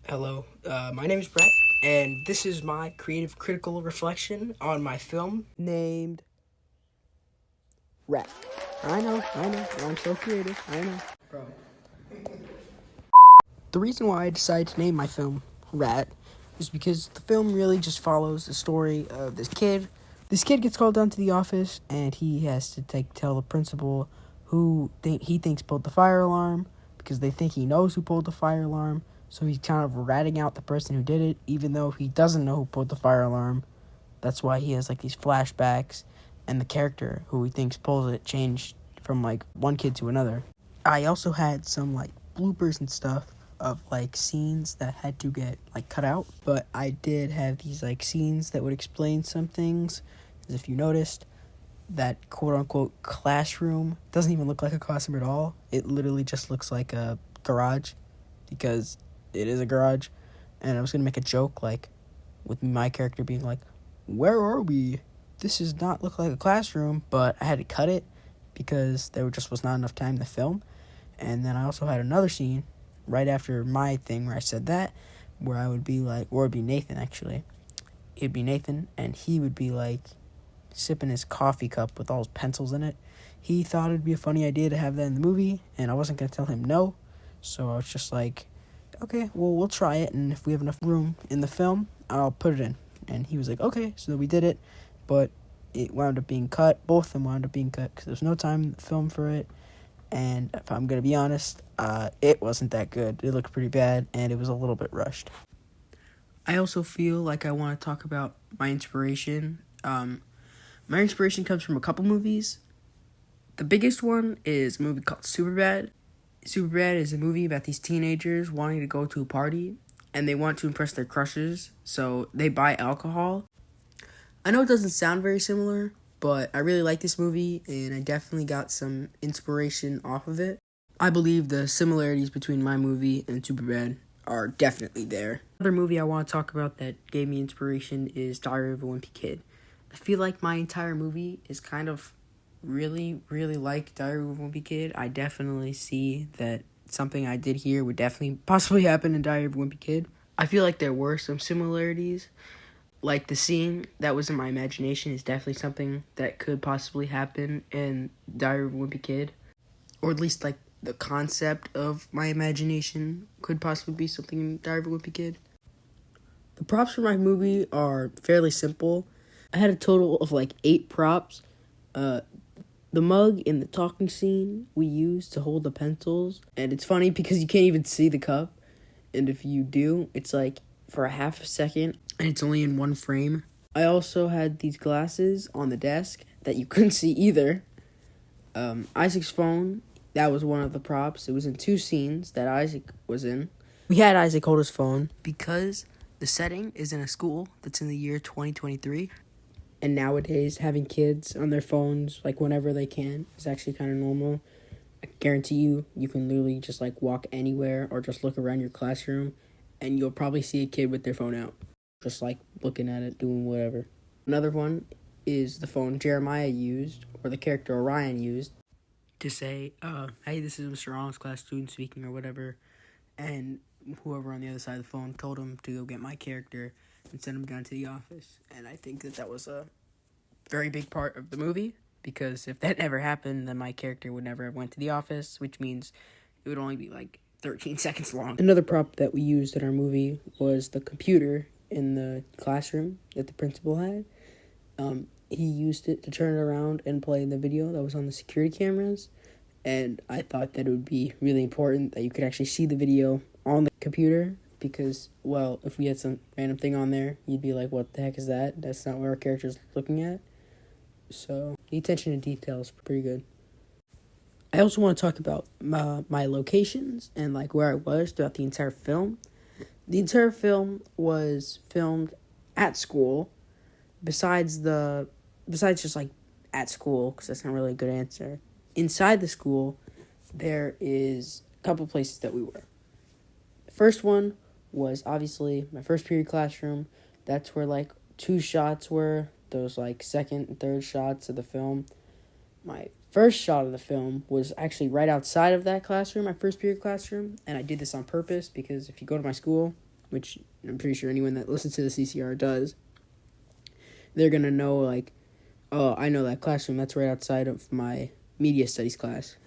Hello, my name is Brett, and this is my creative critical reflection on my film named Rat. I know, I'm so creative, I know. Bro. The reason why I decided to name my film Rat is because the film really just follows the story of this kid. This kid gets called down to the office, and he has to tell the principal who he thinks pulled the fire alarm, because they think he knows who pulled the fire alarm. So he's kind of ratting out the person who did it, even though he doesn't know who pulled the fire alarm. That's why he has like these flashbacks, and the character who he thinks pulls it changed from like one kid to another. I also had some like bloopers and stuff of like scenes that had to get like cut out, but I did have these like scenes that would explain some things. As if you noticed, that quote unquote classroom doesn't even look like a classroom at all. It literally just looks like a garage, because it is a garage. And I was gonna make a joke like with my character being like, "Where are we? This does not look like a classroom," but I had to cut it because there just was not enough time to film. And then I also had another scene right after my thing where I said that, where I would be like, or it'd be Nathan actually. It'd be Nathan, and he would be like sipping his coffee cup with all his pencils in it. He thought it'd be a funny idea to have that in the movie, and I wasn't going to tell him no. So I was just like, okay, well, we'll try it, and if we have enough room in the film, I'll put it in. And he was like, okay, so we did it, but it wound up being cut. Both of them wound up being cut because there's no time to film for it. And if I'm going to be honest, it wasn't that good. It looked pretty bad, and it was a little bit rushed. I also feel like I want to talk about my inspiration. My inspiration comes from a couple movies. The biggest one is a movie called Superbad. Superbad is a movie about these teenagers wanting to go to a party, and they want to impress their crushes, so they buy alcohol. I know it doesn't sound very similar, but I really like this movie, and I definitely got some inspiration off of it. I believe the similarities between my movie and Superbad are definitely there. Another movie I want to talk about that gave me inspiration is Diary of a Wimpy Kid. I feel like my entire movie is kind of really like Diary of a Wimpy Kid. I definitely see that something I did here would definitely possibly happen in Diary of a Wimpy Kid. I feel like there were some similarities. Like the scene that was in my imagination is definitely something that could possibly happen in Diary of a Wimpy Kid. Or at least like the concept of my imagination could possibly be something in Diary of a Wimpy Kid. The props for my movie are fairly simple. I had a total of like 8 props. The mug in the talking scene we used to hold the pencils. And it's funny because you can't even see the cup. And if you do, it's like for a half a second. And it's only in one frame. I also had these glasses on the desk that you couldn't see either. Isaac's phone, that was one of the props. It was in 2 scenes that Isaac was in. We had Isaac hold his phone because the setting is in a school that's in the year 2023. And nowadays, having kids on their phones, like, whenever they can, is actually kind of normal. I guarantee you can literally just, like, walk anywhere or just look around your classroom, and you'll probably see a kid with their phone out, just, like, looking at it, doing whatever. Another one is the phone Jeremiah used, or the character Orion used, to say, hey, this is Mr. Ron's class student speaking, or whatever, and whoever on the other side of the phone told him to go get my character and send him down to the office. And I think that was a very big part of the movie, because if that never happened, then my character would never have went to the office, which means it would only be like 13 seconds long. Another prop that we used in our movie was the computer in the classroom that the principal had. He used it to turn it around and play the video that was on the security cameras, and I thought that it would be really important that you could actually see the video on the computer, because, well, if we had some random thing on there, you'd be like, what the heck is that? That's not what our character's looking at. So, the attention to detail is pretty good. I also want to talk about my locations and, like, where I was throughout the entire film. The entire film was filmed at school, besides just, like, at school, because that's not really a good answer. Inside the school, there is a couple places that we were. The first one was obviously my first period classroom. That's where, like, 2 shots were, those, like, second and third shots of the film. My first shot of the film was actually right outside of that classroom, my first period classroom, and I did this on purpose because if you go to my school, which I'm pretty sure anyone that listens to the CCR does, they're going to know, like, oh, I know that classroom. That's right outside of my media studies class.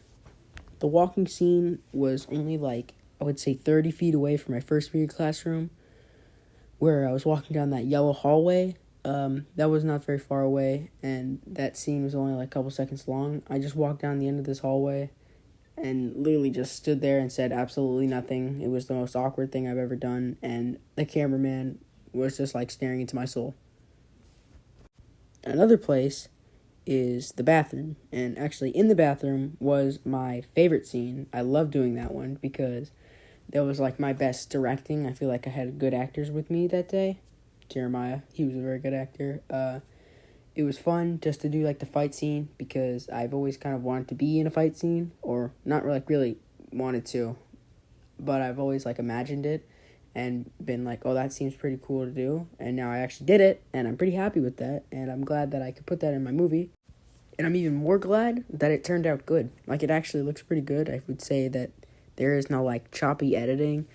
The walking scene was only, like, I would say 30 feet away from my first period classroom, where I was walking down that yellow hallway. That was not very far away, and that scene was only like a couple seconds long. I just walked down the end of this hallway and literally just stood there and said absolutely nothing. It was the most awkward thing I've ever done, and the cameraman was just like staring into my soul. Another place is the bathroom, and actually in the bathroom was my favorite scene. I love doing that one because that was like my best directing. I feel like I had good actors with me that day. Jeremiah, he was a very good actor. It was fun just to do like the fight scene because I've always kind of wanted to be in a fight scene, or not really wanted to, but I've always like imagined it and been like, oh, that seems pretty cool to do, and now I actually did it, and I'm pretty happy with that, and I'm glad that I could put that in my movie, and I'm even more glad that it turned out good. Like, it actually looks pretty good. I would say that there is no like choppy editing,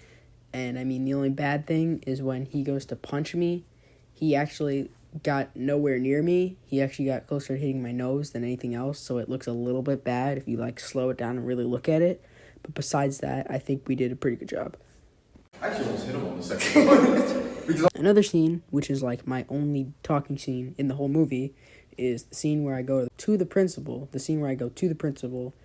and I mean, the only bad thing is when he goes to punch me, he actually got nowhere near me. He actually got closer to hitting my nose than anything else, so it looks a little bit bad if you like slow it down and really look at it. But besides that, I think we did a pretty good job. I actually almost hit him on the second one. Another scene, which is like my only talking scene in the whole movie, is the scene where I go to the principal. The scene where I go to the principal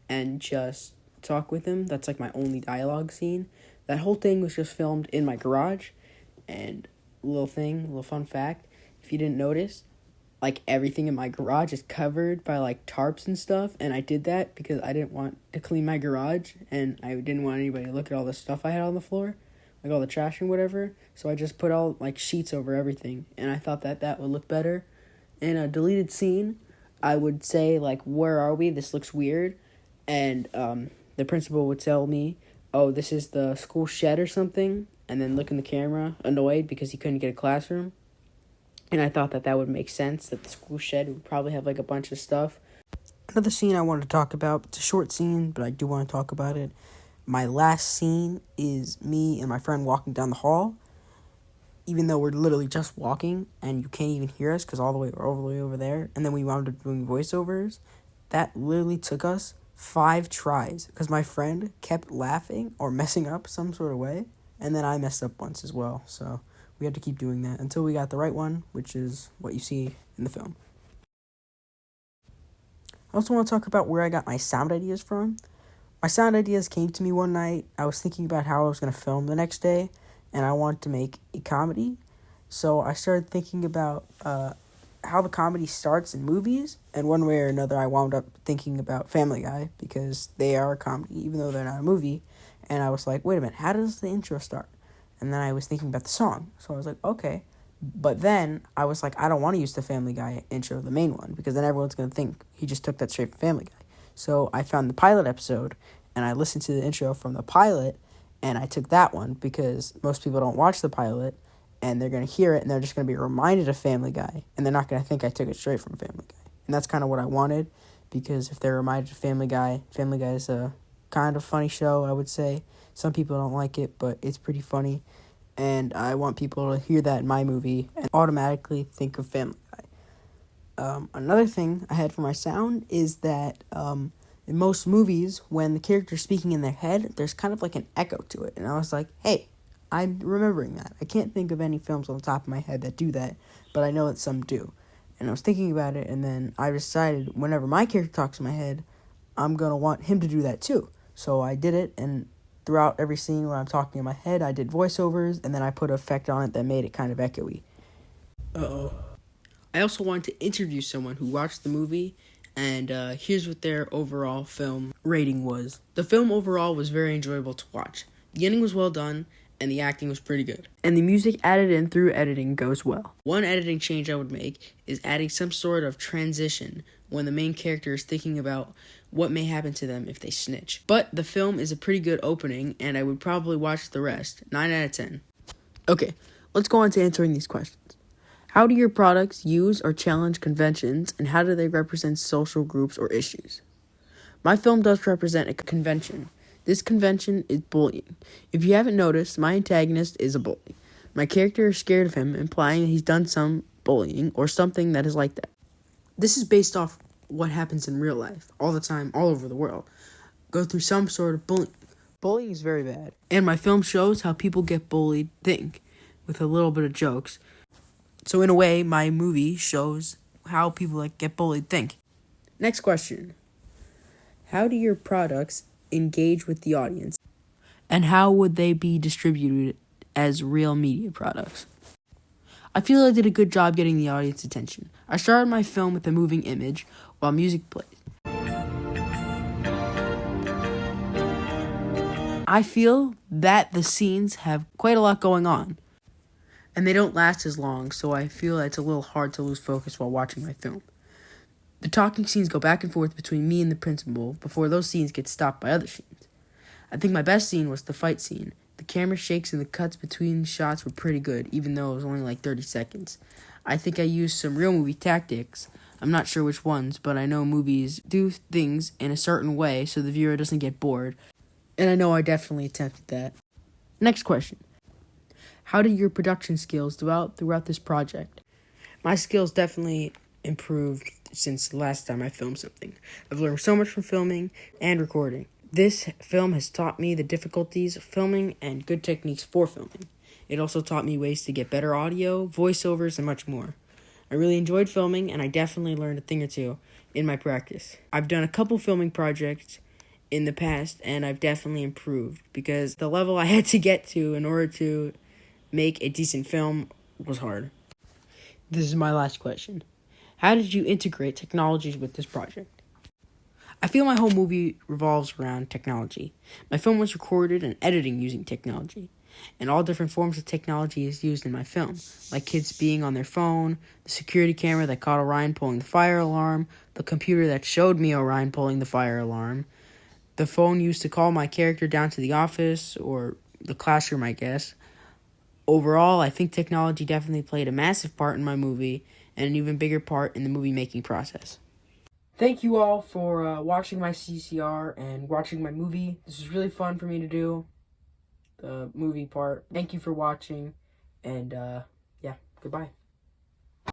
and just talk with him. That's like my only dialogue scene. That whole thing was just filmed in my garage. And little fun fact, if you didn't notice, like everything in my garage is covered by like tarps and stuff, and I did that because I didn't want to clean my garage, and I didn't want anybody to look at all the stuff I had on the floor, like all the trash and whatever, so I just put all like sheets over everything, and I thought that would look better. In a deleted scene, I would say like, where are we? This looks weird, and the principal would tell me, oh, this is the school shed or something, and then look in the camera, annoyed because he couldn't get a classroom. And I thought that would make sense, that the school shed would probably have like a bunch of stuff. Another scene I wanted to talk about, it's a short scene, but I do want to talk about it. My last scene is me and my friend walking down the hall, even though we're literally just walking, and you can't even hear us because we're all the way over there. And then we wound up doing voiceovers. That literally took us 5 tries because my friend kept laughing or messing up some sort of way, and then I messed up once as well, so we had to keep doing that until we got the right one, which is what you see in the film. I also want to talk about where I got my sound ideas from. My sound ideas came to me one night. I was thinking about how I was going to film the next day, and I wanted to make a comedy. So I started thinking about how the comedy starts in movies, and one way or another I wound up thinking about Family Guy, because they are a comedy, even though they're not a movie. And I was like, wait a minute, how does the intro start? And then I was thinking about the song. So I was like, okay. But then I was like, I don't want to use the Family Guy intro, the main one, because then everyone's going to think he just took that straight from Family Guy. So I found the pilot episode, and I listened to the intro from the pilot, and I took that one because most people don't watch the pilot, and they're going to hear it, and they're just going to be reminded of Family Guy, and they're not going to think I took it straight from Family Guy. And that's kind of what I wanted, because if they're reminded of Family Guy is a kind of funny show, I would say. Some people don't like it, but it's pretty funny. And I want people to hear that in my movie and automatically think of Family Guy. Another thing I had for my sound is that in most movies, when the character's speaking in their head, there's kind of like an echo to it. And I was like, hey, I'm remembering that. I can't think of any films on the top of my head that do that, but I know that some do. And I was thinking about it, and then I decided whenever my character talks in my head, I'm going to want him to do that too. So I did it, and throughout every scene where I'm talking in my head, I did voiceovers, and then I put an effect on it that made it kind of echoey. Uh-oh. I also wanted to interview someone who watched the movie, and here's what their overall film rating was. The film overall was very enjoyable to watch. The ending was well done, and the acting was pretty good. And the music added in through editing goes well. One editing change I would make is adding some sort of transition when the main character is thinking about what may happen to them if they snitch. But the film is a pretty good opening, and I would probably watch the rest. 9 out of 10. Okay, let's go on to answering these questions. How do your products use or challenge conventions, and how do they represent social groups or issues? My film does represent a convention. This convention is bullying. If you haven't noticed, my antagonist is a bully. My character is scared of him, implying that he's done some bullying or something that is like that. This is based off what happens in real life, all the time, all over the world. Go through some sort of bullying. Bullying is very bad. And my film shows how people get bullied think, with a little bit of jokes. So in a way, my movie shows how people that get bullied think. Next question. How do your products engage with the audience? And how would they be distributed as real media products? I feel I did a good job getting the audience attention. I started my film with a moving image while music plays. I feel that the scenes have quite a lot going on, and they don't last as long, so I feel that it's a little hard to lose focus while watching my film. The talking scenes go back and forth between me and the principal before those scenes get stopped by other scenes. I think my best scene was the fight scene. The camera shakes and the cuts between shots were pretty good, even though it was only like 30 seconds. I think I used some real movie tactics. I'm not sure which ones, but I know movies do things in a certain way so the viewer doesn't get bored. And I know I definitely attempted that. Next question. How did your production skills throughout this project? My skills definitely improved since the last time I filmed something. I've learned so much from filming and recording. This film has taught me the difficulties of filming and good techniques for filming. It also taught me ways to get better audio, voiceovers, and much more. I really enjoyed filming, and I definitely learned a thing or two in my practice. I've done a couple filming projects in the past, and I've definitely improved because the level I had to get to in order to make a decent film was hard. This is my last question. How did you integrate technologies with this project? I feel my whole movie revolves around technology. My film was recorded and editing using technology, and all different forms of technology is used in my film, like kids being on their phone, the security camera that caught Orion pulling the fire alarm, the computer that showed me Orion pulling the fire alarm, the phone used to call my character down to the office or the classroom, I guess. Overall, I think technology definitely played a massive part in my movie and an even bigger part in the movie-making process. Thank you all for watching my CCR and watching my movie. This was really fun for me to do, the movie part. Thank you for watching, and yeah, goodbye.